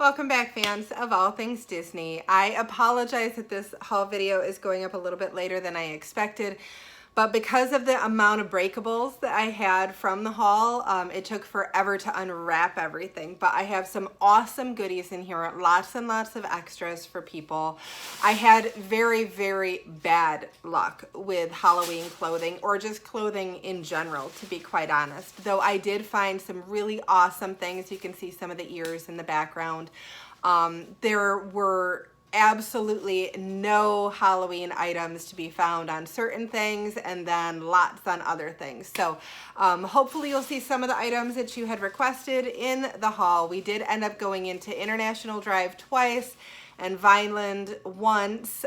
Welcome back, fans of all things Disney. I apologize that this haul video is going up a little bit later than I expected, but because of the amount of breakables that I had from the haul, it took forever to unwrap everything. But I have some awesome goodies in here, lots and lots of extras for people. I had very, very bad luck with Halloween clothing, or just clothing in general, to be quite honest. Though I did find some really awesome things. You can see some of the ears in the background. There were absolutely no Halloween items to be found on certain things, and then lots on other things. So hopefully you'll see some of the items that you had requested in the haul. We did end up going into International Drive twice and Vineland once.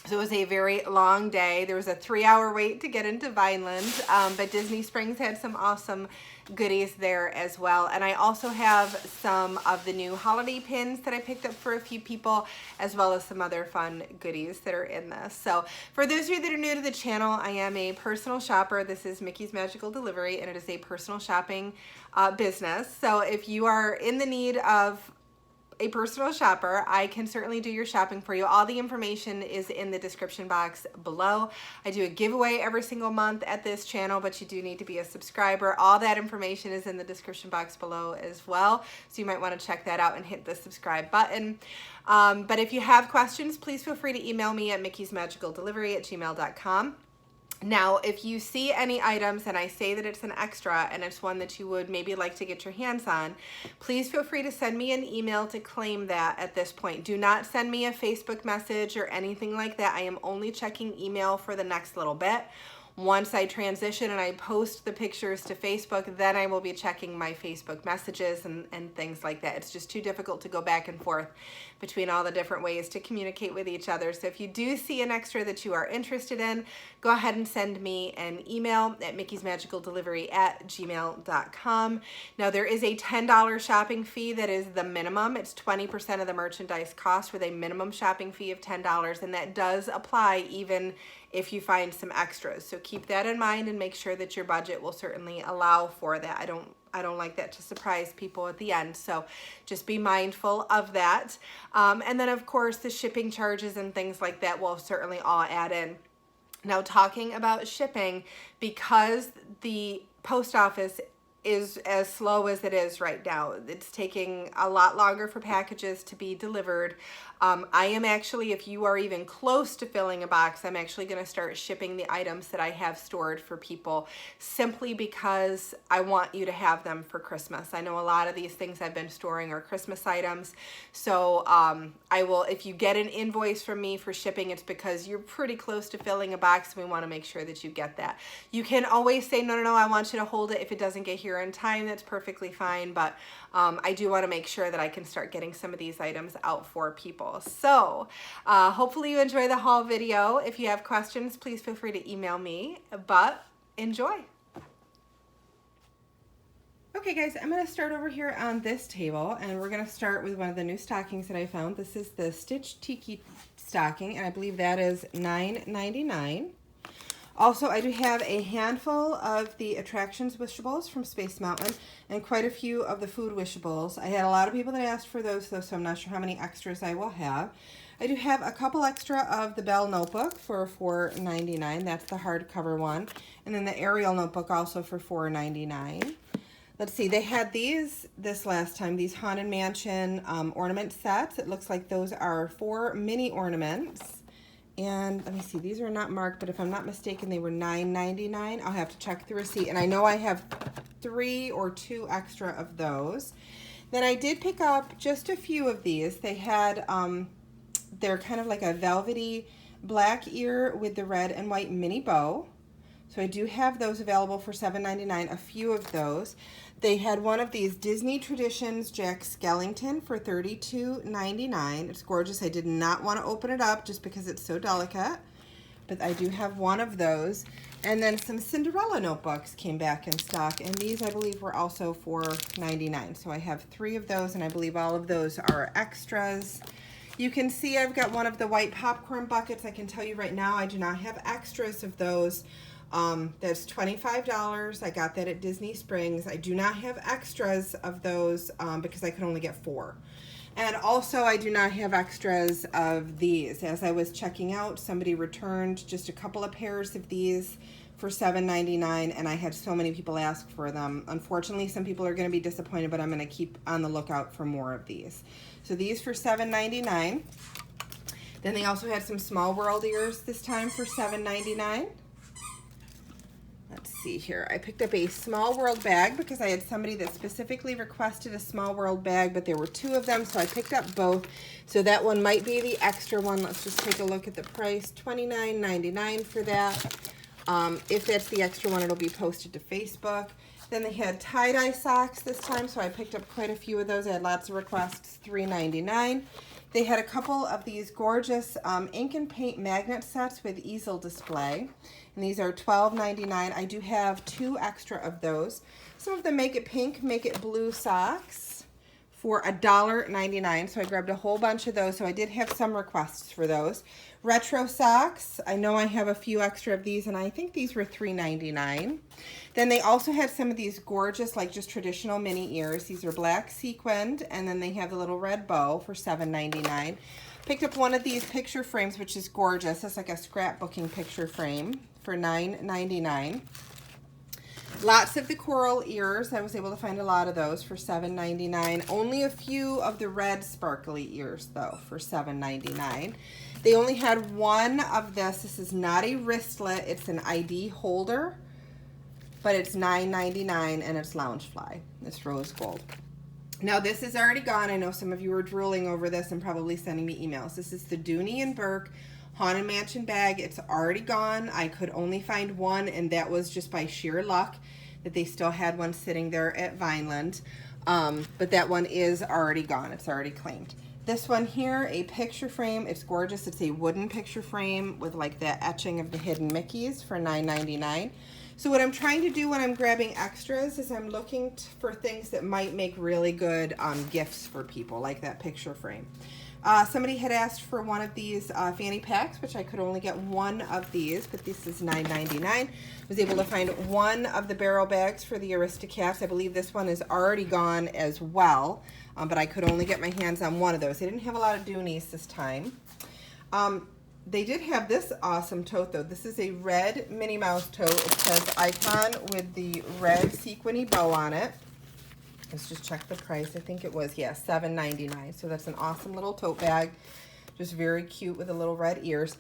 So it was a very long day. There was a 3-hour wait to get into Vineland, but Disney Springs had some awesome goodies there as well. And I also have some of the new holiday pins that I picked up for a few people, as well as some other fun goodies that are in this. So for those of you that are new to the channel, I am a personal shopper. This is Mickey's Magical Delivery, and it is a personal shopping business. So if you are in the need of a personal shopper, I can certainly do your shopping for you. All the information is in the description box below. I do a giveaway every single month at this channel, but you do need to be a subscriber. All that information is in the description box below as well, so you might want to check that out and hit the subscribe button. But if you have questions, please feel free to email me at mickey'smagicaldelivery@gmail.com. Now, if you see any items and I say that it's an extra and it's one that you would maybe like to get your hands on, please feel free to send me an email to claim that at this point. Do not send me a Facebook message or anything like that. I am only checking email for the next little bit. Once I transition and I post the pictures to Facebook, then I will be checking my Facebook messages and things like that. It's just too difficult to go back and forth between all the different ways to communicate with each other. So if you do see an extra that you are interested in, go ahead and send me an email at mickey'smagicaldelivery@gmail.com. Now, there is a $10 shopping fee that is the minimum. It's 20% of the merchandise cost with a minimum shopping fee of $10, and that does apply even if you find some extras. So keep that in mind and make sure that your budget will certainly allow for that. I don't like that to surprise people at the end, so just be mindful of that. And then of course the shipping charges and things like that will certainly all add in. Now, talking about shipping, because the post office is as slow as it is right now, it's taking a lot longer for packages to be delivered. I am actually, if you are even close to filling a box, I'm actually going to start shipping the items that I have stored for people, simply because I want you to have them for Christmas. I know a lot of these things I've been storing are Christmas items, so I will, if you get an invoice from me for shipping, it's because you're pretty close to filling a box, and we want to make sure that you get that. You can always say, no, I want you to hold it. If it doesn't get here in time, that's perfectly fine, but I do want to make sure that I can start getting some of these items out for people. So hopefully you enjoy the haul video. If you have questions, please feel free to email me, but enjoy. Okay guys, I'm going to start over here on this table, and we're going to start with one of the new stockings that I found. This is the Stitch Tiki stocking, and I believe that is $9.99. Also, I do have a handful of the Attractions Wishables from Space Mountain and quite a few of the Food Wishables. I had a lot of people that asked for those, though, so I'm not sure how many extras I will have. I do have a couple extra of the Belle Notebook for $4.99. That's the hardcover one. And then the Ariel Notebook also for $4.99. Let's see, they had these this last time, these Haunted Mansion ornament sets. It looks like those are 4 mini ornaments. And let me see, these are not marked, but if I'm not mistaken, they were $9.99. I'll have to check the receipt. And I know I have 3 or 2 extra of those. Then I did pick up just a few of these. They had, they're kind of like a velvety black ear with the red and white mini bow. So I do have those available for $7.99, a few of those. They had one of these Disney Traditions Jack Skellington for $32.99. It's gorgeous. I did not want to open it up just because it's so delicate, but I do have one of those. And then some Cinderella notebooks came back in stock, and these I believe were also $4.99. So I have 3 of those, and I believe all of those are extras. You can see I've got one of the white popcorn buckets. I can tell you right now I do not have extras of those, That's $25. I got that at Disney Springs. I do not have extras of those because I could only get 4. And also I do not have extras of these. As I was checking out, somebody returned just a couple of pairs of these for $7.99, and I had so many people ask for them. Unfortunately, some people are going to be disappointed, but I'm going to keep on the lookout for more of these. So these for $7.99. Then they also had some Small World ears this time for $7.99. Let's see here. I picked up a Small World bag because I had somebody that specifically requested a Small World bag, but there were 2 of them, so I picked up both. So that one might be the extra one. Let's just take a look at the price. $29.99 for that. If that's the extra one, it'll be posted to Facebook. Then they had tie-dye socks this time, so I picked up quite a few of those. I had lots of requests. $3.99. They had a couple of these gorgeous ink and paint magnet sets with easel display. And these are $12.99. I do have 2 extra of those. Some of them make it pink, make it blue socks for $1.99. So I grabbed a whole bunch of those. So I did have some requests for those. Retro socks. I know I have a few extra of these, and I think these were $3.99. Then they also had some of these gorgeous, like just traditional mini ears. These are black sequined, and then they have the little red bow for $7.99. Picked up one of these picture frames, which is gorgeous. It's like a scrapbooking picture frame for $9.99. Lots of the coral ears. I was able to find a lot of those for $7.99. Only a few of the red sparkly ears, though, for $7.99. They only had one of this. This is not a wristlet. It's an ID holder, but it's $9.99, and it's Loungefly. It's rose gold. Now, this is already gone. I know some of you are drooling over this and probably sending me emails. This is the Dooney and Burke Haunted Mansion bag. It's already gone. I could only find one, and that was just by sheer luck that they still had one sitting there at Vineland. But that one is already gone. It's already claimed. This one here, a picture frame. It's gorgeous. It's a wooden picture frame with like that etching of the hidden Mickeys for $9.99. So what I'm trying to do when I'm grabbing extras is I'm looking for things that might make really good gifts for people, like that picture frame. Somebody had asked for one of these fanny packs, which I could only get one of these, but this is $9.99. I was able to find one of the barrel bags for the Aristocats. I believe this one is already gone as well, but I could only get my hands on one of those. They didn't have a lot of Doonies this time. They did have this awesome tote, though. This is a red Minnie Mouse tote. It says Icon with the red sequiny bow on it. Let's just check the price. I think it was, yeah, $7.99. So that's an awesome little tote bag. Just very cute with the little red ears.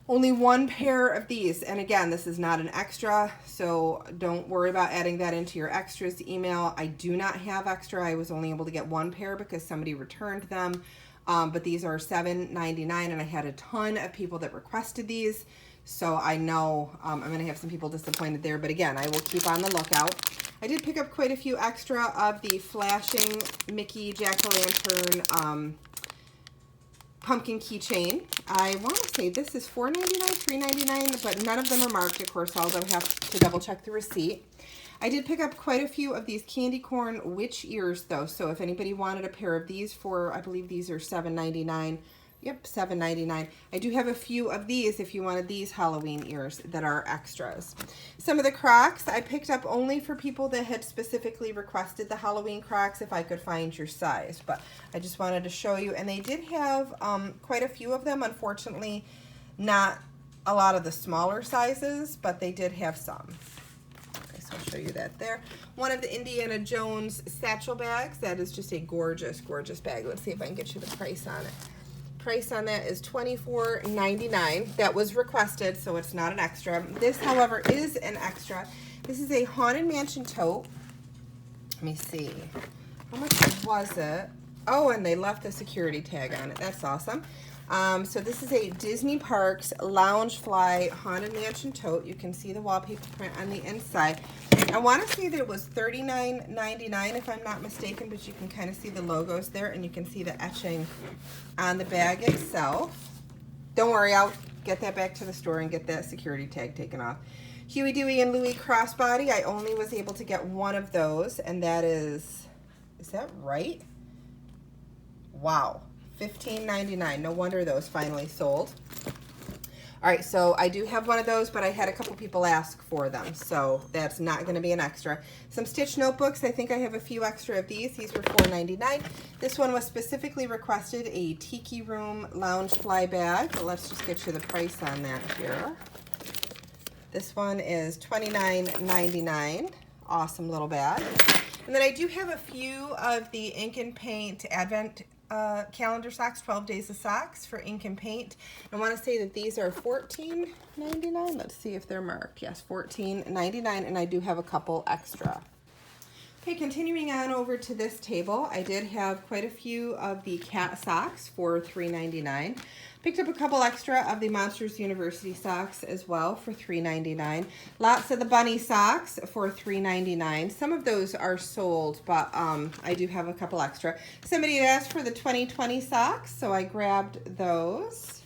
Only 1 pair of these. And again, this is not an extra, so don't worry about adding that into your extras email. I do not have extra. I was only able to get 1 pair because somebody returned them. But these are $7.99, and I had a ton of people that requested these. So I know I'm going to have some people disappointed there. But again, I will keep on the lookout. I did pick up quite a few extra of the flashing Mickey Jack-o'-lantern pumpkin keychain. I want to say this is $4.99, $3.99, but none of them are marked, of course, although I have to double check the receipt. I did pick up quite a few of these candy corn witch ears, though, so if anybody wanted a pair of these for, I believe these are $7.99. Yep, $7.99. I do have a few of these if you wanted these Halloween ears that are extras. Some of the Crocs I picked up only for people that had specifically requested the Halloween Crocs if I could find your size, but I just wanted to show you. And they did have quite a few of them. Unfortunately, not a lot of the smaller sizes, but they did have some. Okay, so I'll show you that there. One of the Indiana Jones satchel bags. That is just a gorgeous, gorgeous bag. Let's see if I can get you the price on it. Price on that is $24.99. That was requested, so it's not an extra. This, however, is an extra. This is a Haunted Mansion tote. Let me see. How much was it? Oh, and they left the security tag on it. That's awesome. So this is a Disney Parks Loungefly Haunted Mansion tote. You can see the wallpaper print on the inside. I want to say that it was $39.99 if I'm not mistaken, but you can kind of see the logos there, and you can see the etching on the bag itself. Don't worry, I'll get that back to the store and get that security tag taken off. Huey, Dewey, and Louie crossbody. I only was able to get one of those, and that is that right? Wow. $15.99. No wonder those finally sold. All right, so I do have one of those, but I had a couple people ask for them, so that's not going to be an extra. Some Stitch notebooks. I think I have a few extra of these. These were $4.99. This one was specifically requested, a Tiki Room Lounge Fly Bag. But let's just get you the price on that here. This one is $29.99. Awesome little bag. And then I do have a few of the Ink and Paint Advent calendar socks, 12 days of socks for ink and paint. I want to say that these are $14.99. Let's see if they're marked. Yes, $14.99, and I do have a couple extra. Okay, continuing on over to this table, I did have quite a few of the cat socks for $3.99. Picked up a couple extra of the Monsters University socks as well for $3.99. Lots of the bunny socks for $3.99. Some of those are sold, but I do have a couple extra. Somebody had asked for the 2020 socks, so I grabbed those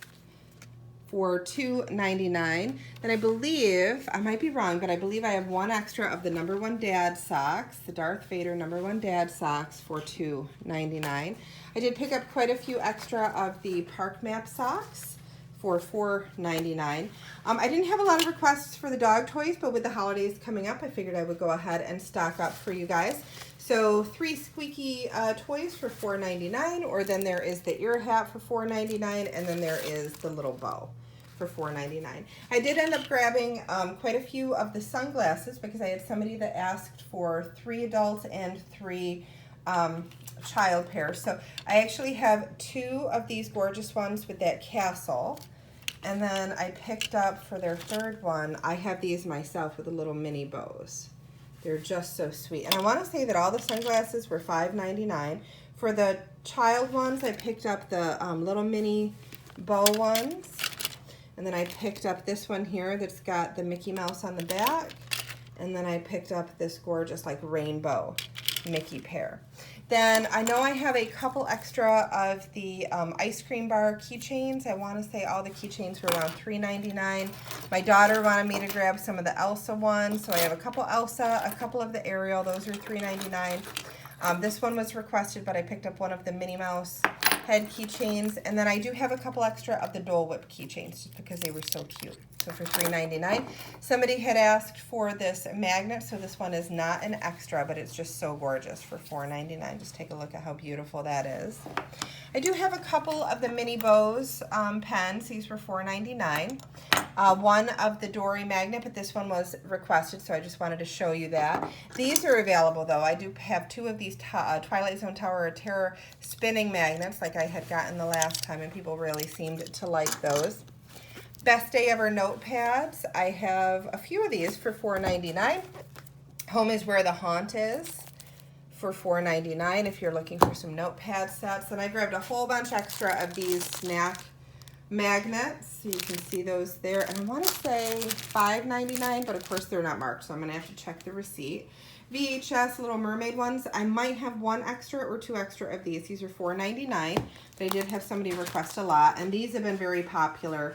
for $2.99. Then I believe, I might be wrong, but I believe I have one extra of the number one dad socks, the Darth Vader number one dad socks for $2.99. I did pick up quite a few extra of the Park Map socks for $4.99. I didn't have a lot of requests for the dog toys, but with the holidays coming up, I figured I would go ahead and stock up for you guys. So 3 squeaky toys for $4.99, or then there is the ear hat for $4.99, and then there is the little bow for $4.99. I did end up grabbing quite a few of the sunglasses because I had somebody that asked for 3 adults and 3 child pairs. So I actually have 2 of these gorgeous ones with that castle. And then I picked up for their 3rd one, I have these myself with the little mini bows. They're just so sweet. And I want to say that all the sunglasses were $5.99. For the child ones, I picked up the little mini bow ones. And then I picked up this one here that's got the Mickey Mouse on the back. And then I picked up this gorgeous like rainbow Mickey pair. Then I know I have a couple extra of the ice cream bar keychains. I want to say all the keychains were around $3.99. My daughter wanted me to grab some of the Elsa ones, so I have a couple Elsa, a couple of the Ariel. Those are $3.99. This one was requested, but I picked up one of the Minnie Mouse head keychains. And then I do have a couple extra of the Dole Whip keychains just because they were so cute. So for $3.99. Somebody had asked for this magnet, so this one is not an extra, but it's just so gorgeous for $4.99. Just take a look at how beautiful that is. I do have a couple of the Mini Bows pens. These were $4.99. One of the Dory magnet, but this one was requested, so I just wanted to show you that. These are available, though. I do have 2 of these Twilight Zone Tower of Terror spinning magnets like I had gotten the last time, and people really seemed to like those. Best Day Ever notepads. I have a few of these for $4.99. Home is Where the Haunt Is for $4.99 if you're looking for some notepad sets. And I grabbed a whole bunch extra of these snack magnets. So you can see those there. And I want to say $5.99, but of course they're not marked, so I'm going to have to check the receipt. VHS Little Mermaid ones. I might have 1 extra or 2 extra of these. These are $4.99, but I did have somebody request a lot, and these have been very popular.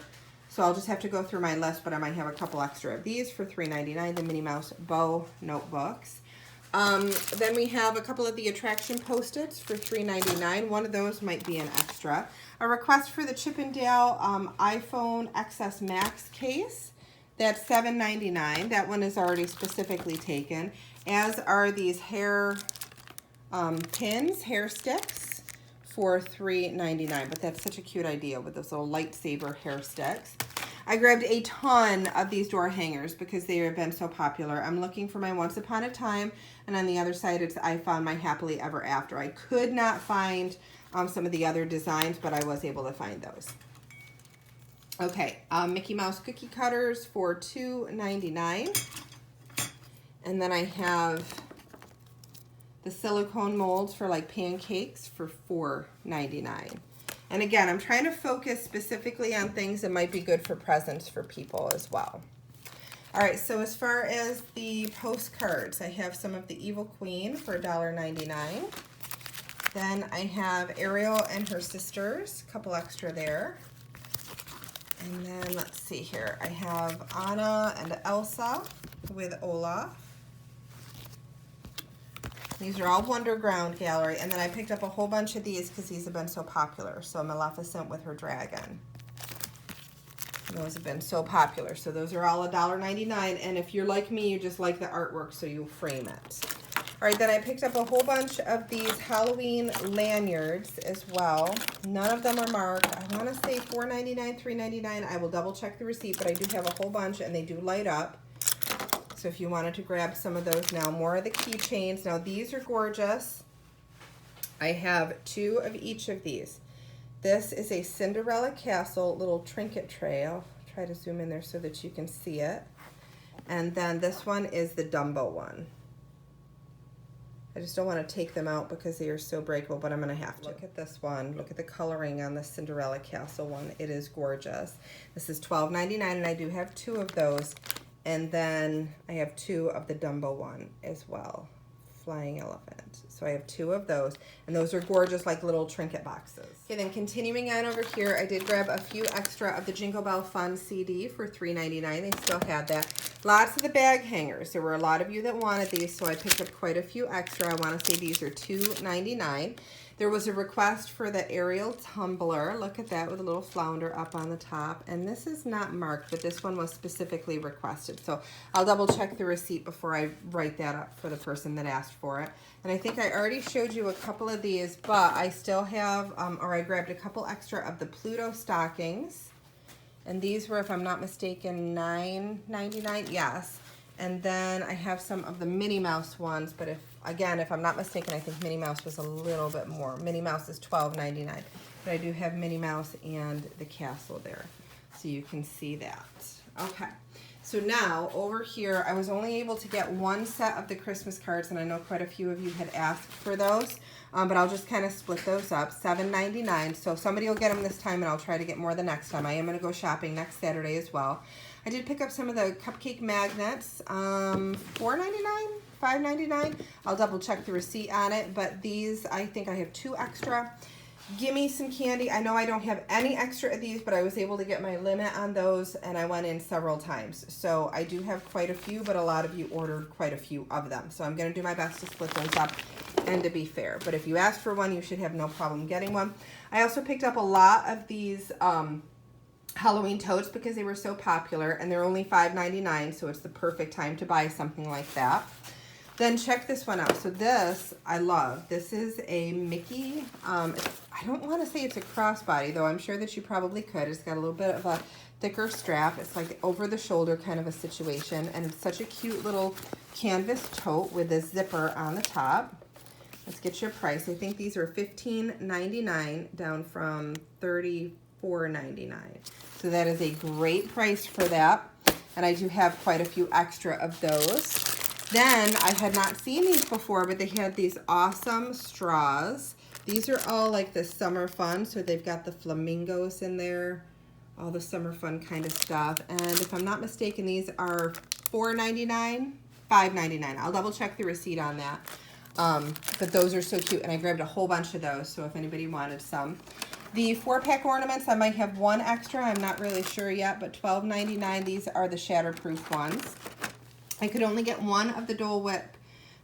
So I'll just have to go through my list, but I might have a couple extra of these for $3.99, the Minnie Mouse Bow notebooks. Then we have a couple of the attraction Post-its for $3.99. One of those might be an extra. A request for the Chippendale iPhone XS Max case. That's $7.99. That one is already specifically taken, as are these hair pins, hair sticks, for $3.99, but that's such a cute idea with those little lightsaber hair sticks. I grabbed a ton of these door hangers because they have been so popular. I'm looking for my Once Upon a Time, and on the other side it's I Found My Happily Ever After. I could not find some of the other designs, but I was able to find those. Okay, Mickey Mouse cookie cutters for $2.99. And then I have the silicone molds for like pancakes for $4.99. And again, I'm trying to focus specifically on things that might be good for presents for people as well. All right, so as far as the postcards, I have some of the Evil Queen for $1.99. Then I have Ariel and her sisters, a couple extra there. And then let's see here, I have Anna and Elsa with Olaf. These are all Wonderground Gallery, and then I picked up a whole bunch of these because these have been so popular. So Maleficent with her dragon. Those have been so popular. So those are all $1.99. And if you're like me, you just like the artwork, so you frame it. All right, then I picked up a whole bunch of these Halloween lanyards as well. None of them are marked. I want to say $4.99, $3.99. I will double check the receipt, but I do have a whole bunch, and they do light up. So if you wanted to grab some of those now, more of the keychains. Now these are gorgeous. I have 2 of each of these. This is a Cinderella Castle little trinket tray. I'll try to zoom in there so that you can see it. And then this one is the Dumbo one. I just don't want to take them out because they are so breakable, but I'm going to have to. Look at this one. Look at the coloring on the Cinderella Castle one. It is gorgeous. This is $12.99, and I do have 2 of those. And then I have 2 of the Dumbo one as well. Flying elephant. So I have 2 of those, and those are gorgeous, like little trinket boxes. Okay, then continuing on over here, I did grab a few extra of the Jingle Bell Fun CD for $3.99. They still had that. Lots of the bag hangers. There were a lot of you that wanted these, so I picked up quite a few extra. I want to say these are $2.99. There was a request for the Ariel tumbler. Look at that with a little flounder up on the top. And this is not marked, but this one was specifically requested. So I'll double check the receipt before I write that up for the person that asked for it. And I think I already showed you a couple of these, but I still have, or I grabbed a couple extra of the Pluto stockings. And these were, if I'm not mistaken, $9.99, yes. And then I have some of the Minnie Mouse ones, but if I'm not mistaken, I think Minnie Mouse was a little bit more. Minnie Mouse is $12.99, but I do have Minnie Mouse and the castle there, so you can see that. Okay, so now over here, I was only able to get 1 set of the Christmas cards, and I know quite a few of you had asked for those, but I'll just kind of split those up, $7.99, so somebody will get them this time, and I'll try to get more the next time. I am going to go shopping next Saturday as well. I did pick up some of the cupcake magnets, $4.99, $5.99. I'll double check the receipt on it, but these, I think I have 2 extra. Gimme some candy. I know I don't have any extra of these, but I was able to get my limit on those, and I went in several times. So I do have quite a few, but a lot of you ordered quite a few of them. So I'm going to do my best to split those up and to be fair. But if you asked for one, you should have no problem getting one. I also picked up a lot of these Halloween totes because they were so popular, and they're only $5.99, so it's the perfect time to buy something like that. Then check this one out. So this I love. This is a Mickey. I don't want to say it's a crossbody, though I'm sure that you probably could. It's got a little bit of a thicker strap. It's like over the shoulder kind of a situation, and it's such a cute little canvas tote with a zipper on the top. Let's get your price. I think these are $15.99 down from $34.99. So that is a great price for that. And I do have quite a few extra of those. Then I had not seen these before, but they had these awesome straws. These are all like the summer fun. So they've got the flamingos in there, all the summer fun kind of stuff. And if I'm not mistaken, these are $4.99, $5.99. I'll double check the receipt on that. But those are so cute, and I grabbed a whole bunch of those, so if anybody wanted some. The 4-pack ornaments, I might have 1 extra, I'm not really sure yet, but $12.99. These are the shatterproof ones. I could only get 1 of the Dole Whip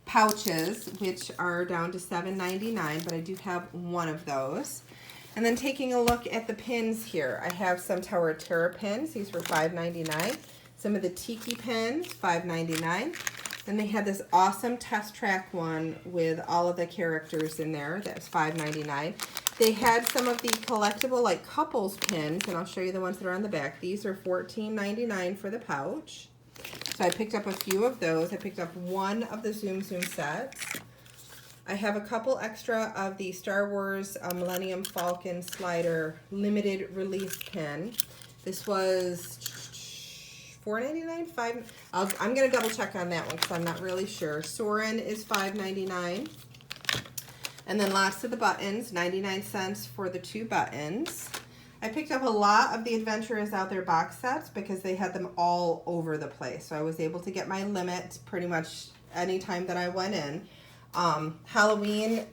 pouches, which are down to $7.99, but I do have 1 of those. And then taking a look at the pins here, I have some Tower of Terror pins. These were $5.99. Some of the Tiki pins, $5.99. Then they had this awesome test track one with all of the characters in there. That's $5.99. They had some of the collectible like couples pins, and I'll show you the ones that are on the back. These are $14.99 for the pouch. So I picked up a few of those. I picked up 1 of the Zoom Zoom sets. I have a couple extra of the Star Wars Millennium Falcon slider limited release pin. This was $4.99, $5. I'm gonna double check on that one because I'm not really sure. Soren is $5.99, and then lots of the buttons, 99 cents for the 2 buttons. I picked up a lot of the Adventurers Out There box sets because they had them all over the place, so I was able to get my limit pretty much any time that I went in. Halloween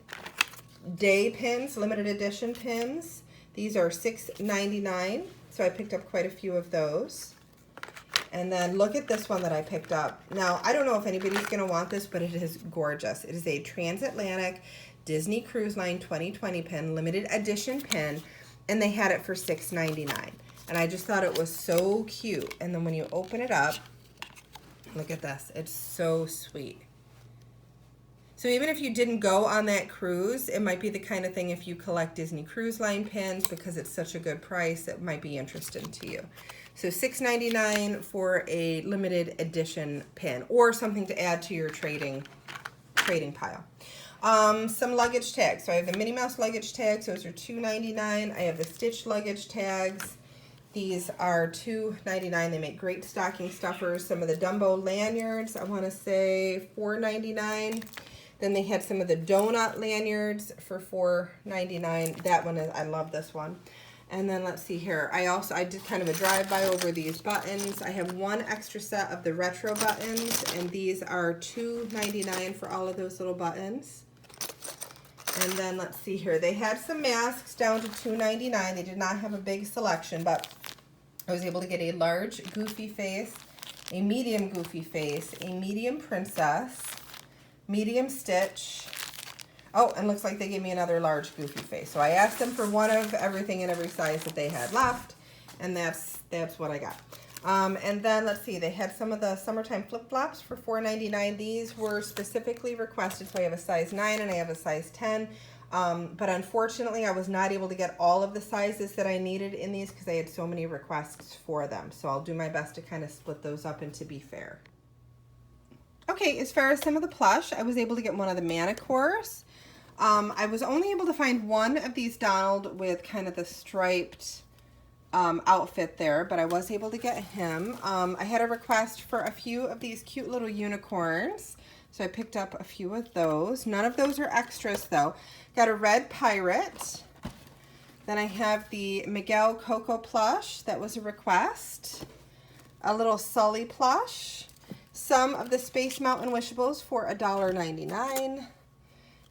day pins, limited edition pins. These are $6.99, so I picked up quite a few of those. And then look at this one that I picked up. Now, I don't know if anybody's going to want this, but it is gorgeous. It is a Transatlantic Disney Cruise Line 2020 pin, limited edition pin, and they had it for $6.99. And I just thought it was so cute. And then when you open it up, look at this. It's so sweet. So even if you didn't go on that cruise, it might be the kind of thing, if you collect Disney Cruise Line pins, because it's such a good price, it might be interesting to you. So $6.99 for a limited edition pin, or something to add to your trading pile. Some luggage tags. So I have the Minnie Mouse luggage tags. Those are $2.99. I have the Stitch luggage tags. These are $2.99. They make great stocking stuffers. Some of the Dumbo lanyards, I want to say $4.99. Then they had some of the donut lanyards for $4.99. That one is, I love this one. And then let's see here. I did kind of a drive-by over these buttons. I have one extra set of the retro buttons, and these are $2.99 for all of those little buttons. And then let's see here. They had some masks down to $2.99. They did not have a big selection, but I was able to get a large Goofy face, a medium Goofy face, a medium Princess, medium Stitch. Oh, and looks like they gave me another large Goofy face. So I asked them for one of everything in every size that they had left, and that's what I got. And then let's see, they had some of the summertime flip-flops for $4.99. These were specifically requested, so I have a size 9 and I have a size 10. But unfortunately, I was not able to get all of the sizes that I needed in these because I had so many requests for them. So I'll do my best to kind of split those up and to be fair. Okay, as far as some of the plush, I was able to get one of the Manicores. I was only able to find one of these Donald with kind of the striped outfit there, but I was able to get him. I had a request for a few of these cute little unicorns, so I picked up a few of those. None of those are extras though. Got a red pirate. Then I have the Miguel Coco plush, that was a request. A little Sully plush. Some of the Space Mountain Wishables for $1.99.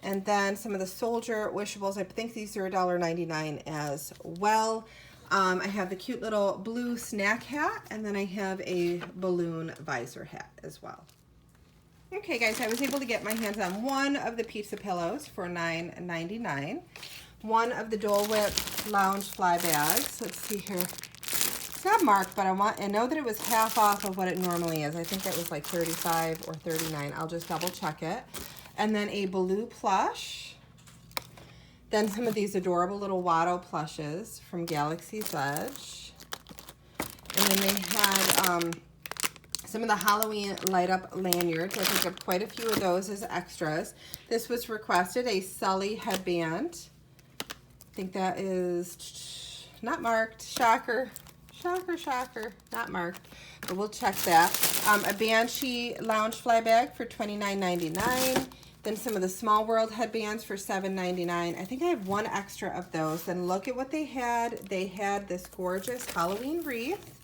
And then some of the Soldier Wishables, I think these are $1.99 as well. I have the cute little blue snack hat, and then I have a balloon visor hat as well. Okay guys, I was able to get my hands on one of the pizza pillows for $9.99. One of the Dole Whip lounge fly bags. Let's see here. It's not marked, but I know that it was half off of what it normally is. I think it was like $35 or $39. I'll just double check it. And then a Baloo plush. Then some of these adorable little Watto plushes from Galaxy's Edge. And then they had some of the Halloween light up lanyards. I picked up quite a few of those as extras. This was requested, a Sully headband. I think that is not marked. Shocker. Shocker, shocker. Not marked. But we'll check that. A Banshee lounge fly bag for $29.99. Then some of the Small World headbands for $7.99. I think I have one extra of those. Then look at what they had. They had this gorgeous Halloween wreath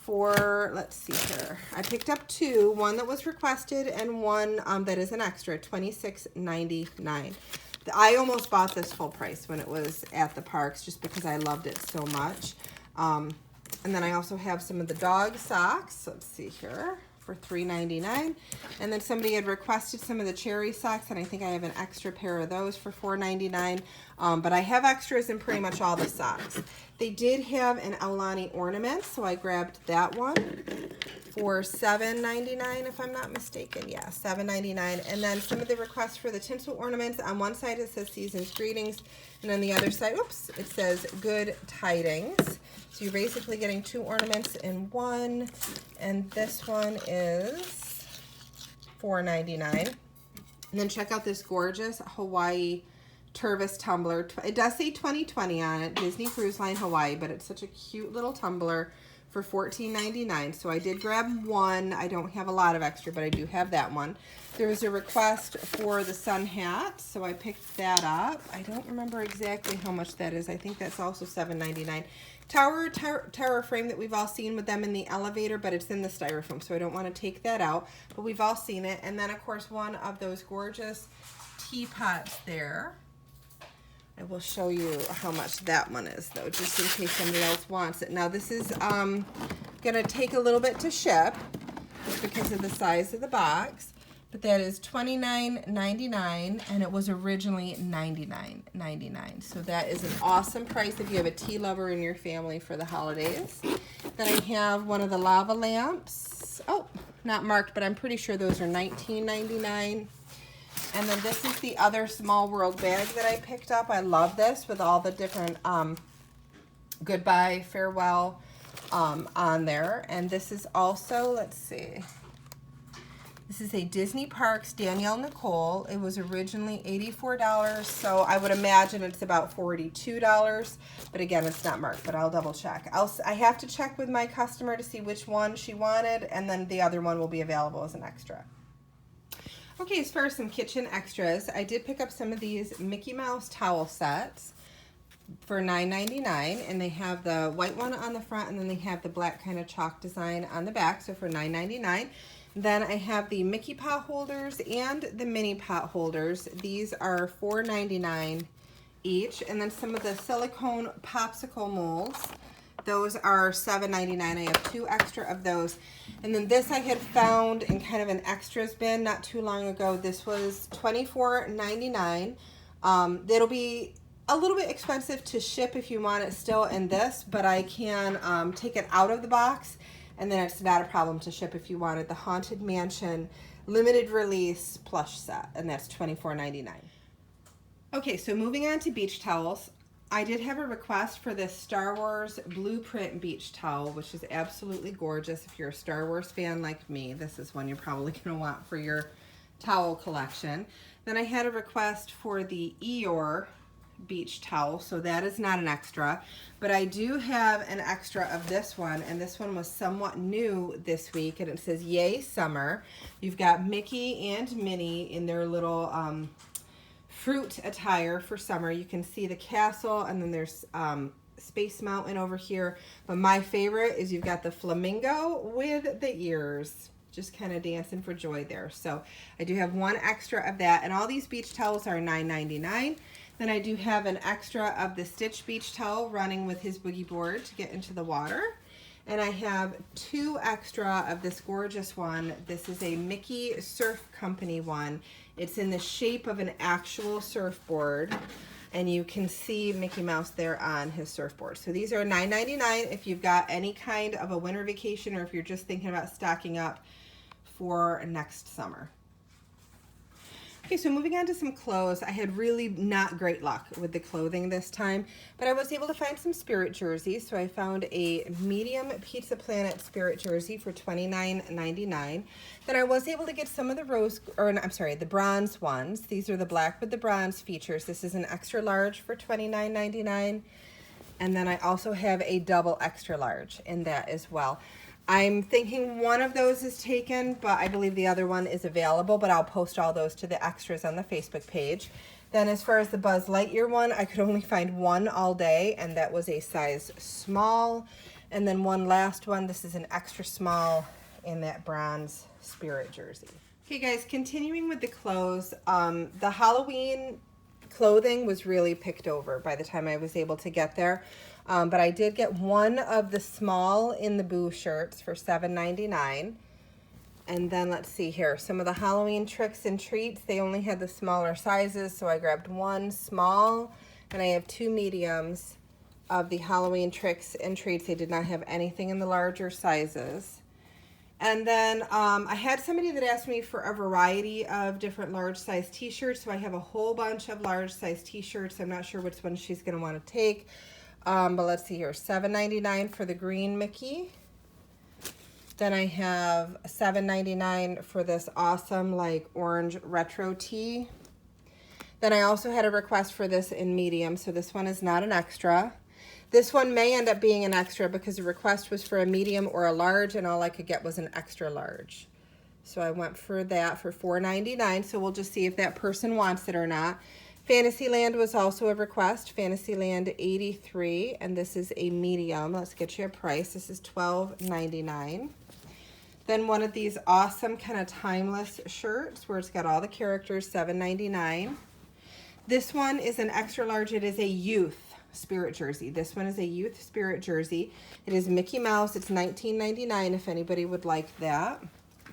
for, let's see here. I picked up two. One that was requested and one that is an extra, $26.99. I almost bought this full price when it was at the parks just because I loved it so much. And then I also have some of the dog socks. Let's see here. For $3.99. And then somebody had requested some of the cherry socks, and I think I have an extra pair of those for $4.99. But I have extras in pretty much all the socks. They did have an Aulani ornament, so I grabbed that one for $7.99 if I'm not mistaken. Yeah, $7.99. And then some of the requests for the tinsel ornaments. On one side it says Season's Greetings, and on the other side, oops, it says Good Tidings. So you're basically getting two ornaments in one, and this one is $4.99. And then check out this gorgeous Hawaii Tervis tumbler. It does say 2020 on it, Disney Cruise Line Hawaii, but it's such a cute little tumbler for $14.99. So I did grab one. I don't have a lot of extra, but I do have that one. There was a request for the sun hat, so I picked that up. I don't remember exactly how much that is. I think that's also $7.99. Tower frame that we've all seen with them in the elevator, but it's in the styrofoam, so I don't want to take that out, but we've all seen it. And then of course one of those gorgeous teapots there. I will show you how much that one is though, just in case somebody else wants it. Now this is gonna take a little bit to ship just because of the size of the box, but that is $29.99, and it was originally $99.99. So that is an awesome price if you have a tea lover in your family for the holidays. Then I have one of the lava lamps. Oh, not marked, but I'm pretty sure those are $19.99. And then this is the other Small World bag that I picked up. I love this with all the different goodbye, farewell on there. And this is also, let's see, this is a Disney Parks Danielle Nicole. It was originally $84, so I would imagine it's about $42. But again, it's not marked, but I'll double check. I have to check with my customer to see which one she wanted, and then the other one will be available as an extra. Okay, as far as some kitchen extras, I did pick up some of these Mickey Mouse towel sets for $9.99, and they have the white one on the front, and then they have the black kind of chalk design on the back, so for $9.99. Then I have the Mickey pot holders and the mini pot holders. These are $4.99 each. And then some of the silicone popsicle molds. Those are $7.99. I have 2 extra of those. And then this I had found in kind of an extras bin not too long ago. This was $24.99. It'll be a little bit expensive to ship if you want it still in this, but I can take it out of the box. And then it's not a problem to ship if you wanted the Haunted Mansion limited release plush set, and that's $24.99. Okay, so moving on to beach towels. I did have a request for this Star Wars Blueprint beach towel, which is absolutely gorgeous. If you're a Star Wars fan like me, this is one you're probably going to want for your towel collection. Then I had a request for the Eeyore beach towel, so that is not an extra, but I do have an extra of this one, and this one was somewhat new this week, and it says yay summer. You've got Mickey and Minnie in their little fruit attire for summer. You can see the castle, and then there's Space Mountain over here, but my favorite is you've got the flamingo with the ears just kind of dancing for joy there. So I do have one extra of that, and all these beach towels are $9.99. Then I do have an extra of the Stitch beach towel running with his boogie board to get into the water. And I have 2 extra of this gorgeous one. This is a Mickey Surf Company one. It's in the shape of an actual surfboard, and you can see Mickey Mouse there on his surfboard. So these are $9.99 if you've got any kind of a winter vacation, or if you're just thinking about stocking up for next summer. Okay, so moving on to some clothes. I had really not great luck with the clothing this time, but I was able to find some Spirit jerseys. So I found a medium Pizza Planet Spirit jersey for $29.99. Then I was able to get some of the the bronze ones. These are the black with the bronze features. This is an extra large for $29.99. And then I also have a double extra large in that as well. I'm thinking one of those is taken, but I believe the other one is available, but I'll post all those to the extras on the Facebook page. Then as far as the Buzz Lightyear one, I could only find one all day, and that was a size small. And then one last one, this is an extra small in that bronze Spirit jersey. Okay guys, continuing with the clothes, the Halloween clothing was really picked over by the time I was able to get there. But I did get one of the small in the Boo shirts for $7.99. And then let's see here, some of the Halloween tricks and treats, they only had the smaller sizes, so I grabbed one small, and I have 2 mediums of the Halloween tricks and treats. They did not have anything in the larger sizes. And then I had somebody that asked me for a variety of different large size t-shirts, so I have a whole bunch of large size t-shirts. I'm not sure which one she's going to want to take. But let's see here, $7.99 for the green Mickey. Then I have $7.99 for this awesome like orange retro tee. Then I also had a request for this in medium, so this one is not an extra. This one may end up being an extra because the request was for a medium or a large, and all I could get was an extra large. So I went for that for $4.99, so we'll just see if that person wants it or not. Fantasyland was also a request, Fantasyland 83, and this is a medium. Let's get you a price. This is $12.99. Then one of these awesome kind of timeless shirts where it's got all the characters, $7.99. This one is an extra large. It is a youth Spirit jersey. This one is a youth Spirit jersey. It is Mickey Mouse. It's $19.99 if anybody would like that.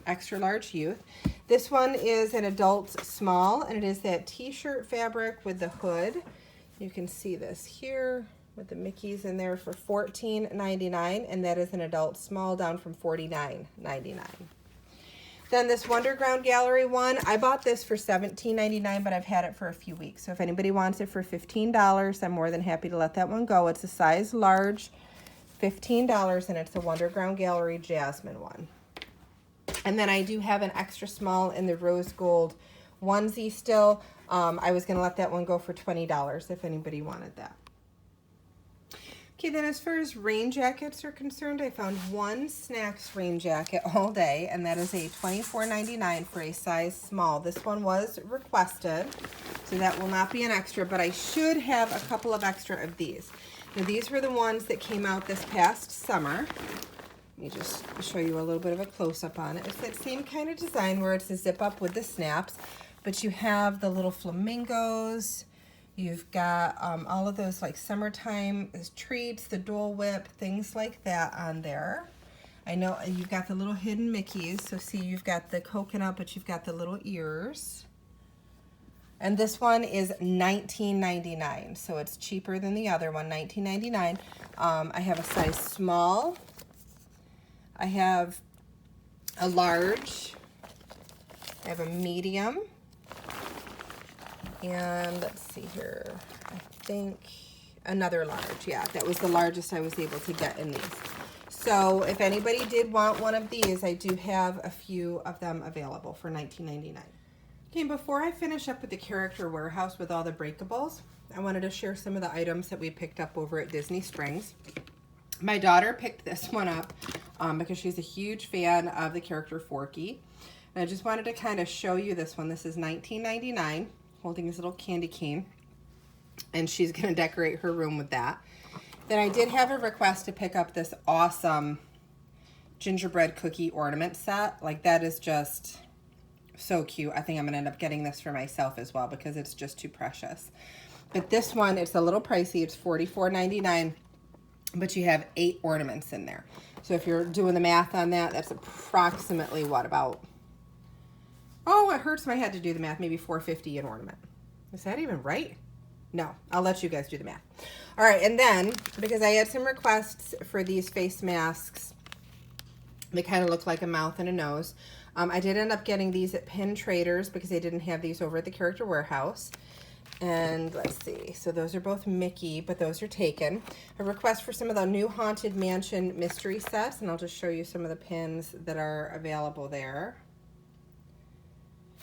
extra large youth. This one is an adult small, and it is that t-shirt fabric with the hood. You can see this here with the Mickeys in there for $14.99, and that is an adult small down from $49.99. Then this Wonderground Gallery one, I bought this for $17.99, but I've had it for a few weeks. So if anybody wants it for $15, I'm more than happy to let that one go. It's a size large, $15, and it's a Wonderground Gallery Jasmine one. And then I do have an extra small in the rose gold onesie still. I was going to let that one go for $20 if anybody wanted that. Okay, then as far as rain jackets are concerned, I found one Snacks rain jacket all day, and that is a $24.99 for a size small. This one was requested, so that will not be an extra, but I should have a couple of extra of these. Now, these were the ones that came out this past summer. Let me just show you a little bit of a close-up on it. It's that same kind of design where it's a zip-up with the snaps, but you have the little flamingos. You've got all of those like summertime treats, the Dole Whip, things like that on there. I know you've got the little hidden Mickeys. So see, you've got the coconut, but you've got the little ears. And this one is $19.99, so it's cheaper than the other one, $19.99. I have a size small. I have a large. I have a medium. And let's see here, I think another large. Yeah, that was the largest I was able to get in these. So if anybody did want one of these, I do have a few of them available for $19.99. Okay, before I finish up with the Character Warehouse with all the breakables, I wanted to share some of the items that we picked up over at Disney Springs. My daughter picked this one up because she's a huge fan of the character Forky. And I just wanted to kind of show you this one. This is $19.99. Holding his little candy cane, and she's going to decorate her room with that. Then I did have a request to pick up this awesome gingerbread cookie ornament set. Like, that is just so cute. I think I'm going to end up getting this for myself as well because it's just too precious. But this one, it's a little pricey. It's $44.99, but you have 8 ornaments in there. So if you're doing the math on that, that's approximately what, about... Oh, it hurts my head to do the math. Maybe $4.50 an ornament. Is that even right? No, I'll let you guys do the math. All right, and then, because I had some requests for these face masks, they kind of look like a mouth and a nose. I did end up getting these at Pin Traders because they didn't have these over at the Character Warehouse. And let's see, so those are both Mickey, but those are taken. A request for some of the new Haunted Mansion mystery sets, and I'll just show you some of the pins that are available there.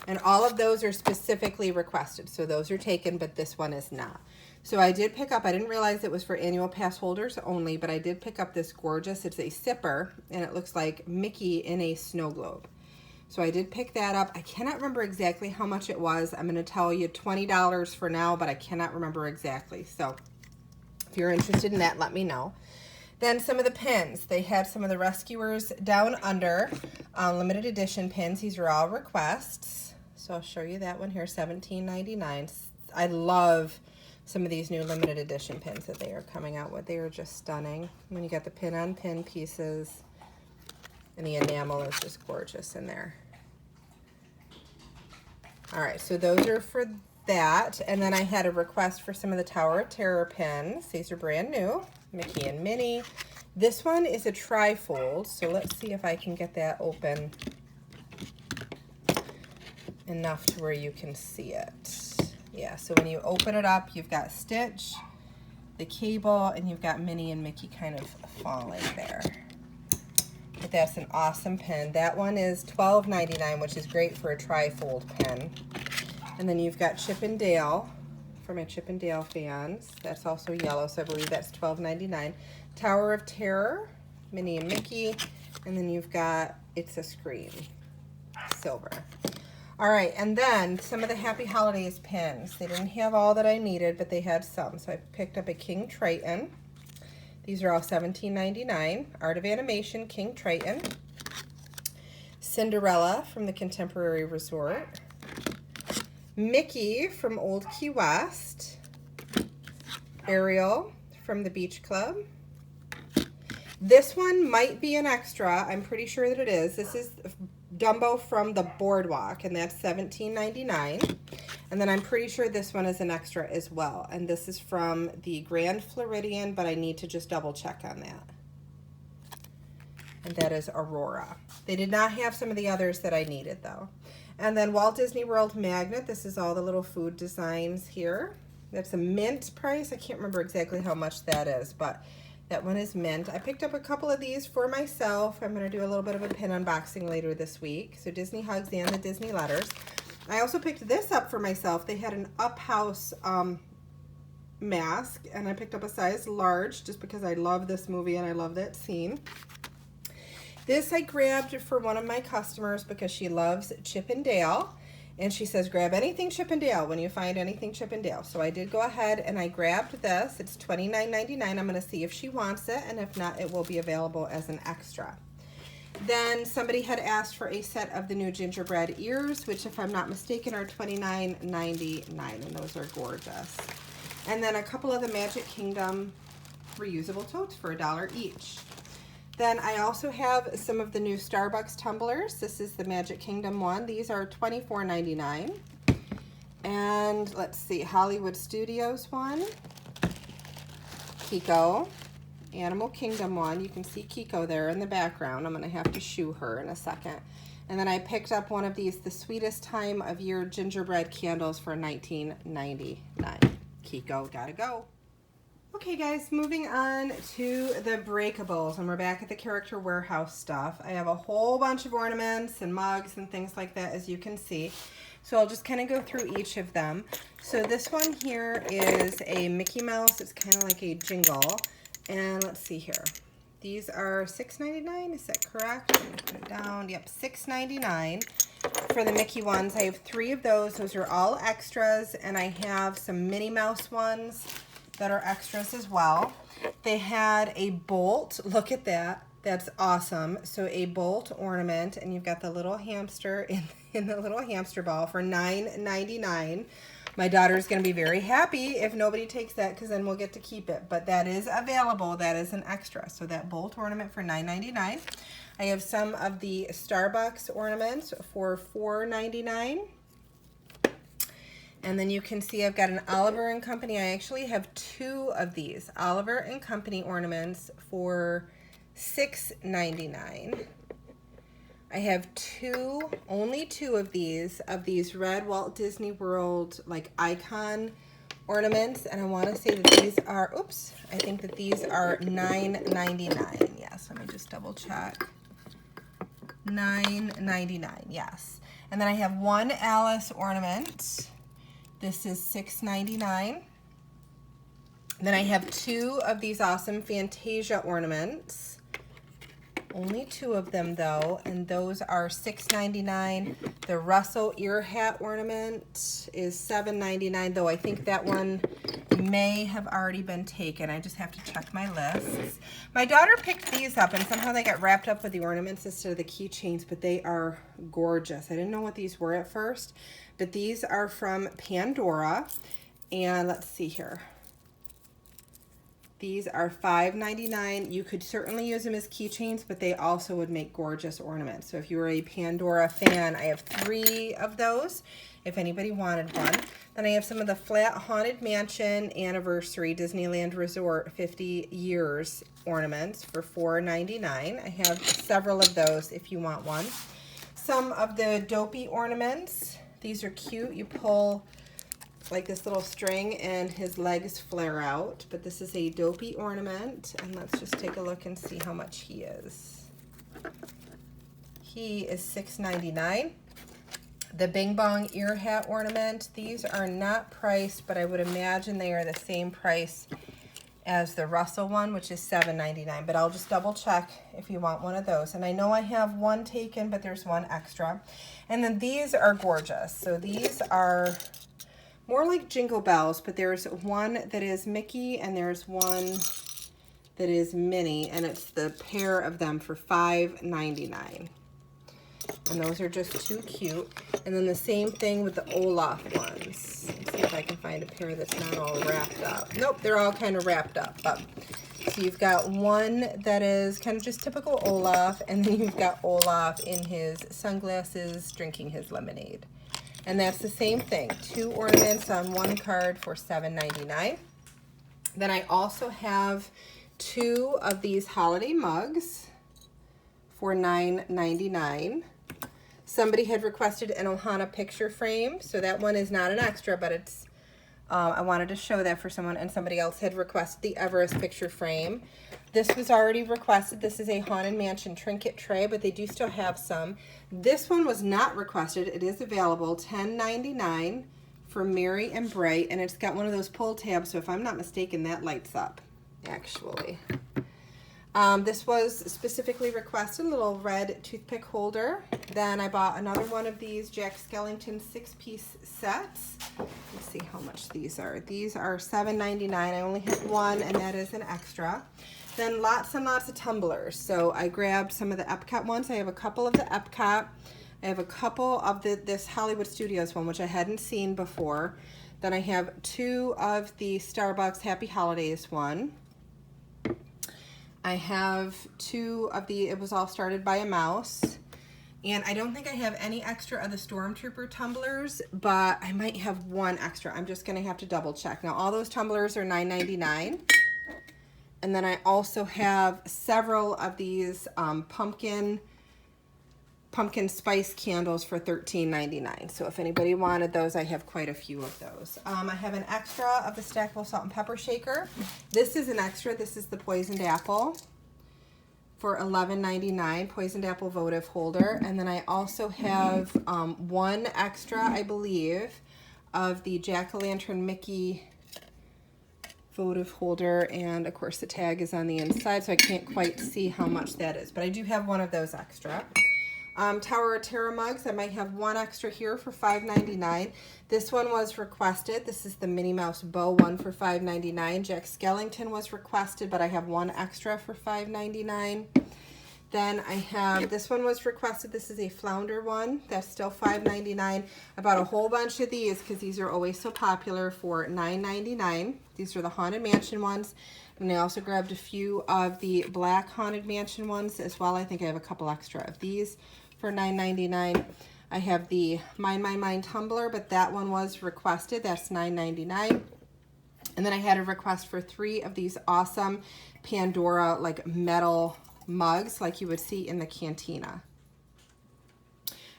And all of those are specifically requested. So those are taken, but this one is not. So I did pick up, I didn't realize it was for annual pass holders only, but I did pick up this gorgeous, it's a sipper, and it looks like Mickey in a snow globe. So I did pick that up. I cannot remember exactly how much it was. I'm going to tell you $20 for now, but I cannot remember exactly. So if you're interested in that, let me know. Then some of the pins. They had some of the Rescuers Down Under limited edition pins. These are all requests. So I'll show you that one here, $17.99. I love some of these new limited edition pins that they are coming out with. They are just stunning. When you got the pin-on-pin pieces, and the enamel is just gorgeous in there. All right, so those are for that. And then I had a request for some of the Tower of Terror pins. These are brand new, Mickey and Minnie. This one is a tri-fold, so let's see if I can get that open enough to where you can see it. Yeah, so when you open it up, you've got Stitch, the cable, and you've got Minnie and Mickey kind of falling there. But that's an awesome pin. That one is $12.99, which is great for a tri-fold pin. And then you've got Chip and Dale, for my Chip and Dale fans. That's also yellow, so I believe that's $12.99. Tower of Terror, Minnie and Mickey, and then you've got It's a Scream, silver. All right, and then some of the Happy Holidays pins. They didn't have all that I needed, but they had some. So I picked up a King Triton. These are all $17.99. Art of Animation, King Triton. Cinderella from the Contemporary Resort. Mickey from Old Key West. Ariel from the Beach Club. This one might be an extra. I'm pretty sure that it is. This is Dumbo from the Boardwalk, and that's $17.99. And then I'm pretty sure this one is an extra as well. And this is from the Grand Floridian, but I need to just double check on that. And that is Aurora. They did not have some of the others that I needed though. And then Walt Disney World Magnet. This is all the little food designs here. That's a mint price. I can't remember exactly how much that is, but that one is mint. I picked up a couple of these for myself. I'm going to do a little bit of a pin unboxing later this week. So Disney Hugs and the Disney Letters. I also picked this up for myself. They had an Up House mask, and I picked up a size large just because I love this movie and I love that scene. This I grabbed for one of my customers because she loves Chip and Dale. And she says, grab anything Chip and Dale when you find anything Chip and Dale. So I did go ahead and I grabbed this. It's $29.99. I'm going to see if she wants it. And if not, it will be available as an extra. Then somebody had asked for a set of the new gingerbread ears, which if I'm not mistaken are $29.99. And those are gorgeous. And then a couple of the Magic Kingdom reusable totes for $1 each. Then I also have some of the new Starbucks tumblers. This is the Magic Kingdom one. These are $24.99. And let's see, Hollywood Studios one, Kiko, Animal Kingdom one. You can see Kiko there in the background. I'm gonna have to shoo her in a second. And then I picked up one of these, the Sweetest Time of Year gingerbread candles for $19.99. Kiko, gotta go. Okay guys, moving on to the breakables, and we're back at the Character Warehouse stuff. I have a whole bunch of ornaments and mugs and things like that, as you can see. So I'll just kind of go through each of them. So this one here is a Mickey Mouse. It's kind of like a jingle. And let's see here. These are $6.99, is that correct? I'm gonna put it down. Yep, $6.99 for the Mickey ones. I have 3 of those. Those are all extras, and I have some Minnie Mouse ones that are extras as well. They had a bolt. Look at that. That's awesome. So a bolt ornament, and you've got the little hamster in the little hamster ball for $9.99. My daughter's going to be very happy if nobody takes that, because then we'll get to keep it. But that is available. That is an extra. So that bolt ornament for $9.99. I have some of the Starbucks ornaments for $4.99. And then you can see I've got an Oliver and Company. I actually have 2 of these Oliver and Company ornaments for $6.99. I have only two of these red Walt Disney World like icon ornaments, and I want to say that these are, oops, I think that these are $9.99. Yes, let me just double check. $9.99, yes. And then I have one Alice ornament. This is $6.99. Then I have 2 of these awesome Fantasia ornaments. Only 2 of them though, and those are $6.99. The Russell ear hat ornament is $7.99, though I think that one may have already been taken. I just have to check my lists. My daughter picked these up, and somehow they got wrapped up with the ornaments instead of the keychains, but they are gorgeous. I didn't know what these were at first, but these are from Pandora, and let's see here. These are $5.99. You could certainly use them as keychains, but they also would make gorgeous ornaments. So if you were a Pandora fan, I have 3 of those if anybody wanted one. Then I have some of the Flat Haunted Mansion Anniversary Disneyland Resort 50 years ornaments for $4.99. I have several of those if you want one. Some of the Dopey ornaments. These are cute. You pull like this little string and his legs flare out, but this is a Dopey ornament, and let's just take a look and see how much he is. He is $6.99. The Bing Bong ear hat ornament, these are not priced, but I would imagine they are the same price as the Russell one, which is $7.99, but I'll just double check if you want one of those. And I know I have one taken, but there's one extra. And then these are gorgeous. So these are more like Jingle Bells, but there's one that is Mickey and there's one that is Minnie, and it's the pair of them for $5.99. And those are just too cute. And then the same thing with the Olaf ones. Let's see if I can find a pair that's not all wrapped up. Nope, they're all kind of wrapped up, but So you've got one that is kind of just typical Olaf, and then you've got Olaf in his sunglasses drinking his lemonade. And that's the same thing, 2 ornaments on one card for $7.99. Then I also have 2 of these holiday mugs for $9.99. Somebody had requested an Ohana picture frame, so that one is not an extra, but it's I wanted to show that for someone, and somebody else had requested the Everest picture frame. This was already requested. This is a Haunted Mansion trinket tray, but they do still have some. This one was not requested. It is available, $10.99 for Merry and Bright, and it's got one of those pull tabs, so if I'm not mistaken, that lights up, actually. This was specifically requested, a little red toothpick holder. Then I bought another one of these Jack Skellington 6-piece sets. Let's see how much these are. These are $7.99. I only have one, and that is an extra. Then lots and lots of tumblers. So I grabbed some of the Epcot ones. I have a couple of the Epcot. I have a couple of this Hollywood Studios one, which I hadn't seen before. Then I have 2 of the Starbucks Happy Holidays one. I have 2 of the It Was All Started by a Mouse. And I don't think I have any extra of the Stormtrooper tumblers, but I might have one extra. I'm just going to have to double check. Now, all those tumblers are $9.99. And then I also have several of these pumpkin spice candles for $13.99. So if anybody wanted those, I have quite a few of those. I have an extra of the stackable salt and pepper shaker. This is an extra. This is the poisoned apple for $11.99, poisoned apple votive holder. And then I also have one extra, I believe, of the jack-o'-lantern Mickey votive holder, and of course the tag is on the inside, so I can't quite see how much that is, but I do have one of those extra. Tower of Terror mugs, I might have one extra here for $5.99. This one was requested. This is the Minnie Mouse bow one for $5.99. Jack Skellington was requested, but I have one extra for $5.99. Then I have, this one was requested. This is a flounder one. That's still $5.99. I bought a whole bunch of these because these are always so popular for $9.99. These are the Haunted Mansion ones. And I also grabbed a few of the black Haunted Mansion ones as well. I think I have a couple extra of these for $9.99. I have the Mine, Mine, Mine tumbler, but that one was requested. That's $9.99. And then I had a request for 3 of these awesome Pandora like metal mugs like you would see in the cantina.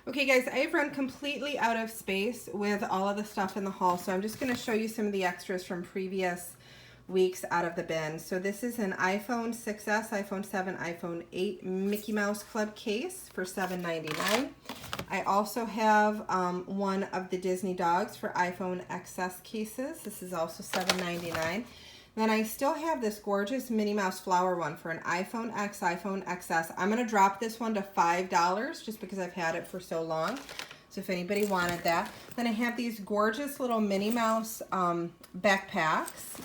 Okay guys, I've run completely out of space with all of the stuff in the haul, so I'm just going to show you some of the extras from previous weeks out of the bin. So this is an iPhone 6s, iPhone 7, iPhone 8 Mickey Mouse Club case for $7.99. I also have one of the Disney dogs for iPhone XS cases. This is also $7.99. Then I still have this gorgeous Minnie Mouse flower one for an iPhone X, iPhone XS. I'm going to drop this one to $5 just because I've had it for so long. So if anybody wanted that. Then I have these gorgeous little Minnie Mouse backpacks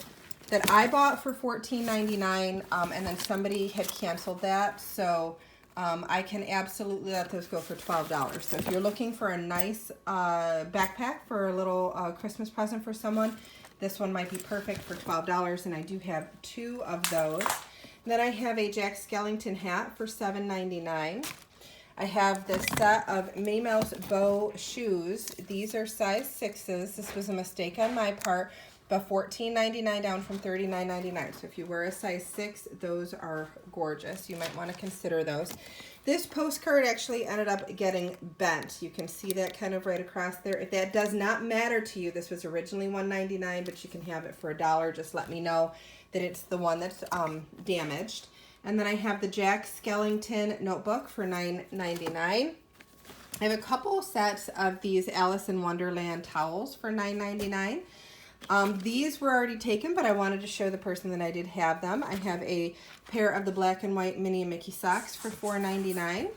that I bought for $14.99, and then somebody had canceled that. So I can absolutely let those go for $12. So if you're looking for a nice backpack for a little Christmas present for someone, this one might be perfect for $12, and I do have 2 of those. Then I have a Jack Skellington hat for $7.99. I have this set of Minnie Mouse bow shoes. These are size 6s. This was a mistake on my part, but $14.99 down from $39.99. So if you wear a size 6, those are gorgeous. You might want to consider those. This postcard actually ended up getting bent. You can see that kind of right across there. If that does not matter to you, this was originally $1.99, but you can have it for $1. Just let me know that it's the one that's damaged. And then I have the Jack Skellington notebook for $9.99. I have a couple sets of these Alice in Wonderland towels for $9.99. These were already taken, but I wanted to show the person that I did have them. I have a pair of the black and white Minnie and Mickey socks for $4.99.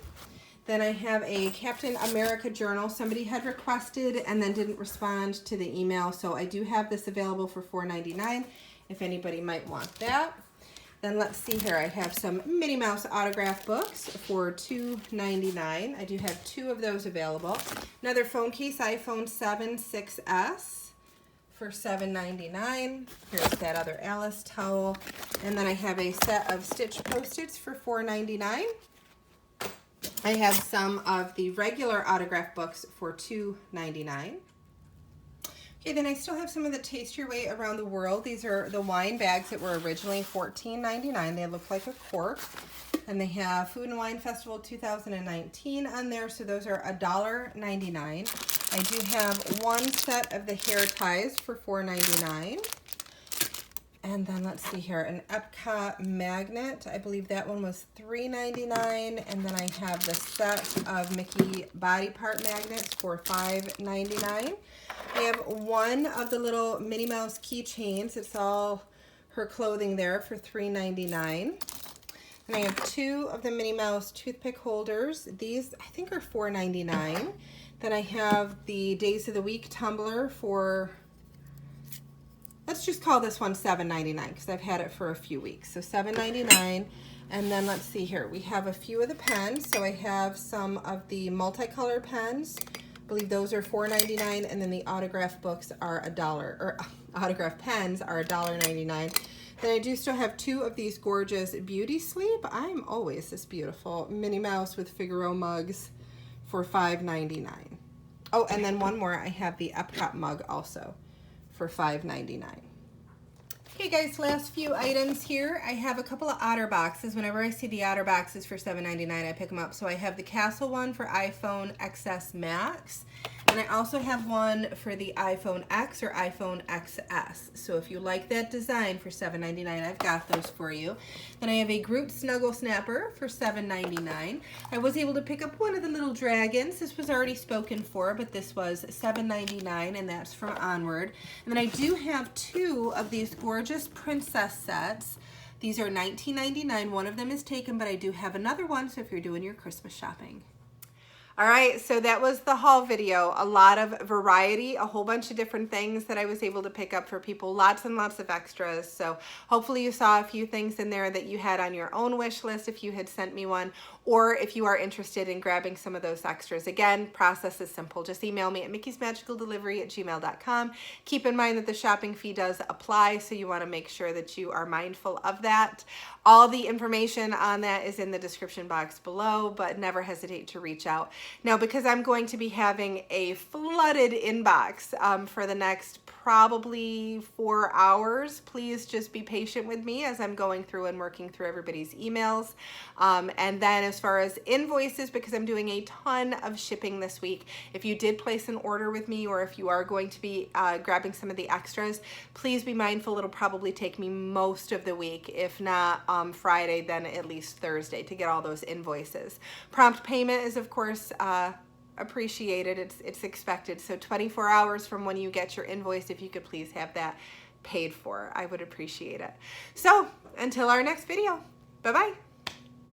Then I have a Captain America journal. Somebody had requested and then didn't respond to the email, so I do have this available for $4.99 if anybody might want that. Then let's see here. I have some Minnie Mouse autograph books for $2.99. I do have 2 of those available. Another phone case, iPhone 7 6S for $7.99. Here's that other Alice towel. And then I have a set of stitch Post-its for $4.99. I have some of the regular autograph books for $2.99. Okay, then I still have some of the Taste Your Way Around the World. These are the wine bags that were originally $14.99. They look like a cork. And they have Food and Wine Festival 2019 on there, so those are $1.99. I do have one set of the hair ties for $4.99. And then let's see here, an Epcot magnet. I believe that one was $3.99. And then I have the set of Mickey body part magnets for $5.99. I have one of the little Minnie Mouse keychains. It's all her clothing there for $3.99. And I have two of the Minnie Mouse toothpick holders. These, I think, are $4.99. Then I have the Days of the Week tumbler for, let's just call this one $7.99 because I've had it for a few weeks. So $7.99. And then let's see here. We have a few of the pens. So I have some of the multicolor pens. I believe those are $4.99. And then the autograph books are $1, or autograph pens are $1.99. Then I do still have two of these gorgeous Beauty Sleep. I'm always this beautiful Minnie Mouse with Figaro mugs for $5.99. Oh, and then one more. I have the Epcot mug also for $5.99. Okay guys, last few items here. I have a couple of Otter boxes. Whenever I see the Otter boxes for $7.99, I pick them up. So I have the Castle one for iPhone XS Max. And I also have one for the iPhone X or iPhone XS. So if you like that design for $7.99, I've got those for you. Then I have a Groot Snuggle Snapper for $7.99. I was able to pick up one of the little dragons. This was already spoken for, but this was $7.99, and that's from Onward. And then I do have two of these gorgeous princess sets. These are $19.99. One of them is taken, but I do have another one, so if you're doing your Christmas shopping. All right, so that was the haul video. A lot of variety, a whole bunch of different things that I was able to pick up for people, lots and lots of extras. So hopefully you saw a few things in there that you had on your own wish list if you had sent me one, or if you are interested in grabbing some of those extras. Again, process is simple. Just email me at mickey'smagicaldelivery@gmail.com. Keep in mind that the shopping fee does apply, so you want to make sure that you are mindful of that. All the information on that is in the description box below, but never hesitate to reach out. Now, because I'm going to be having a flooded inbox for the next probably 4 hours, please just be patient with me as I'm going through and working through everybody's emails. And then as far as invoices, because I'm doing a ton of shipping this week, if you did place an order with me, or if you are going to be grabbing some of the extras, please be mindful it'll probably take me most of the week, if not Friday, then at least Thursday, to get all those invoices. Prompt payment is, of course, appreciated. It's expected. So 24 hours from when you get your invoice, if you could please have that paid for, I would appreciate it. So until our next video, bye-bye.